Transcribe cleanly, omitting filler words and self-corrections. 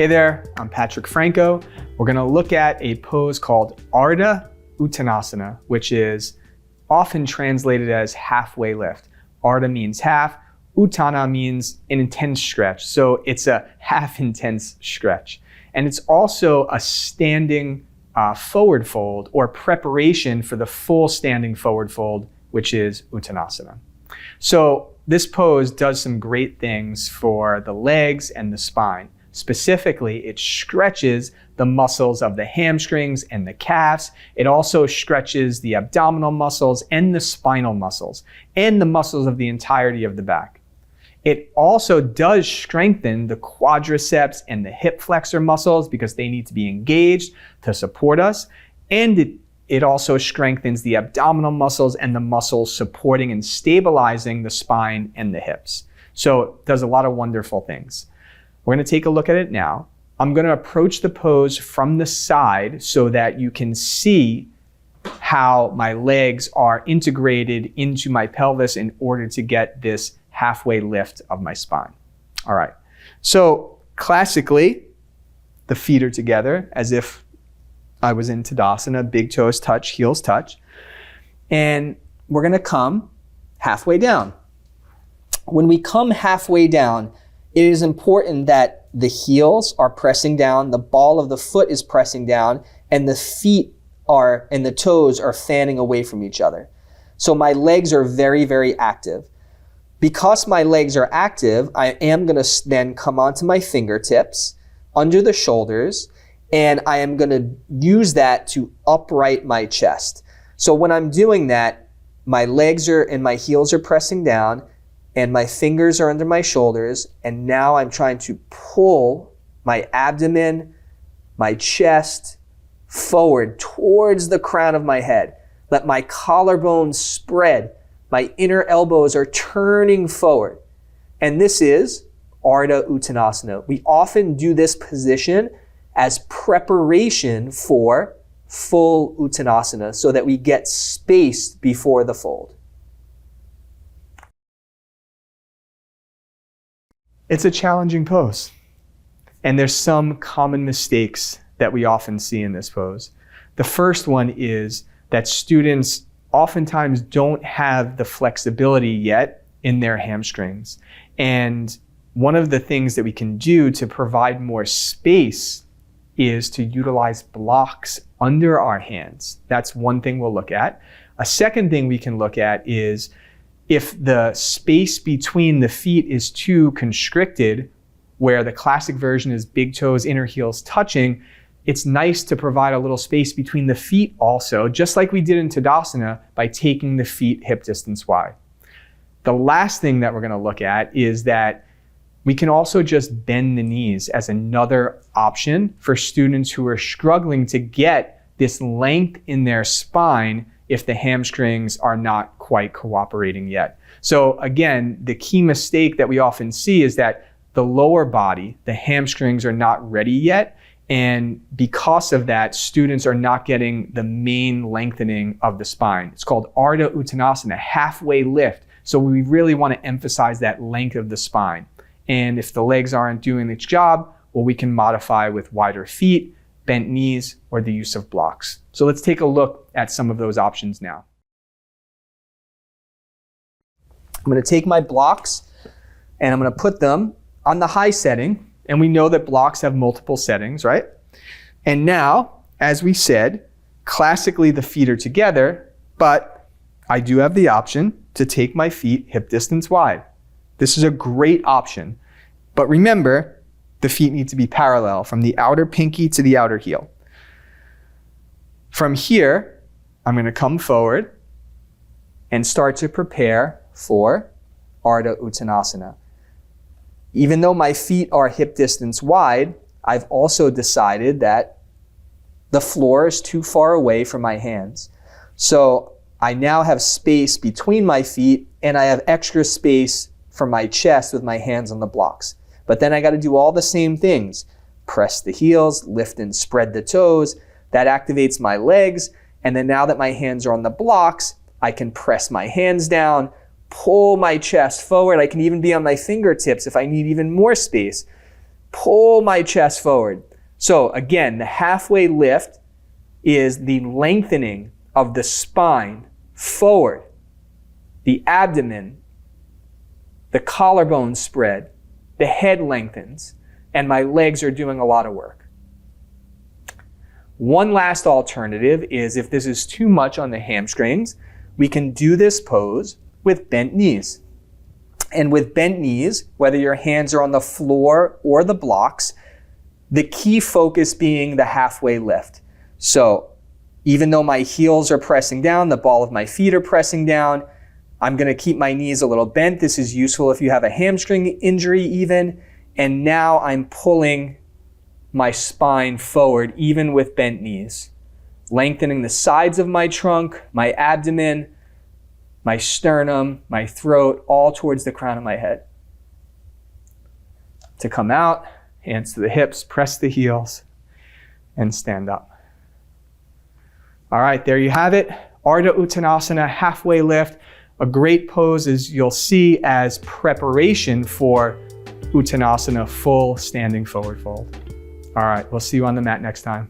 Hey there, I'm Patrick Franco. We're gonna look at a pose called Ardha Uttanasana, which is often translated as halfway lift. Ardha means half, Uttana means an intense stretch. So it's a half intense stretch. And it's also a standing forward fold or preparation for the full standing forward fold, which is Uttanasana. So this pose does some great things for the legs and the spine. Specifically, it stretches the muscles of the hamstrings and the calves. It also stretches the abdominal muscles and the spinal muscles and the muscles of the entirety of the back. It also does strengthen the quadriceps and the hip flexor muscles because they need to be engaged to support us. And it also strengthens the abdominal muscles and the muscles supporting and stabilizing the spine and the hips. So it does a lot of wonderful things. We're going to take a look at it now. I'm going to approach the pose from the side so that you can see how my legs are integrated into my pelvis in order to get this halfway lift of my spine. All right. So classically, the feet are together as if I was in Tadasana, big toes touch, heels touch. And we're going to come halfway down. When we come halfway down, it is important that the heels are pressing down, the ball of the foot is pressing down, and the feet and the toes are fanning away from each other. So my legs are very, very active. Because my legs are active, I am going to then come onto my fingertips, under the shoulders, and I am going to use that to upright my chest. So when I'm doing that, my legs and my heels are pressing down, and my fingers are under my shoulders, and now I'm trying to pull my abdomen, my chest forward towards the crown of my head. Let my collarbones spread. My inner elbows are turning forward. And this is Ardha Uttanasana. We often do this position as preparation for full Uttanasana so that we get space before the fold. It's a challenging pose, and there's some common mistakes that we often see in this pose. The first one is that students oftentimes don't have the flexibility yet in their hamstrings. And one of the things that we can do to provide more space is to utilize blocks under our hands. That's one thing we'll look at. A second thing we can look at is if the space between the feet is too constricted, where the classic version is big toes, inner heels touching, it's nice to provide a little space between the feet also, just like we did in Tadasana by taking the feet hip distance wide. The last thing that we're going to look at is that we can also just bend the knees as another option for students who are struggling to get this length in their spine if the hamstrings are not quite cooperating yet. So again, the key mistake that we often see is that the lower body, the hamstrings are not ready yet. And because of that, students are not getting the main lengthening of the spine. It's called Ardha Uttanasana, halfway lift. So we really want to emphasize that length of the spine. And if the legs aren't doing its job, well, we can modify with wider feet, bent knees, or the use of blocks. So let's take a look at some of those options now. I'm going to take my blocks and I'm going to put them on the high setting. And we know that blocks have multiple settings, right? And now, as we said, classically the feet are together, but I do have the option to take my feet hip distance wide. This is a great option. But remember, the feet need to be parallel from the outer pinky to the outer heel. From here, I'm going to come forward and start to prepare for Ardha Uttanasana. Even though my feet are hip distance wide, I've also decided that the floor is too far away from my hands. So I now have space between my feet and I have extra space for my chest with my hands on the blocks. But then I got to do all the same things. Press the heels, lift and spread the toes. That activates my legs. And then now that my hands are on the blocks, I can press my hands down, pull my chest forward. I can even be on my fingertips if I need even more space. pull my chest forward. So again, the halfway lift is the lengthening of the spine forward, the abdomen, the collarbone spread, the head lengthens, and my legs are doing a lot of work. One last alternative is if this is too much on the hamstrings, we can do this pose with bent knees. And with bent knees, whether your hands are on the floor or the blocks, the key focus being the halfway lift. So even though my heels are pressing down, the ball of my feet are pressing down, I'm going to keep my knees a little bent. This is useful if you have a hamstring injury even. And now I'm pulling my spine forward even with bent knees, lengthening the sides of my trunk, my abdomen, my sternum, my throat, all towards the crown of my head. To come out, hands to the hips, press the heels, and stand up. All right, there you have it. Ardha Uttanasana, halfway lift. A great pose, as you'll see, as preparation for Uttanasana, full standing forward fold. All right, we'll see you on the mat next time.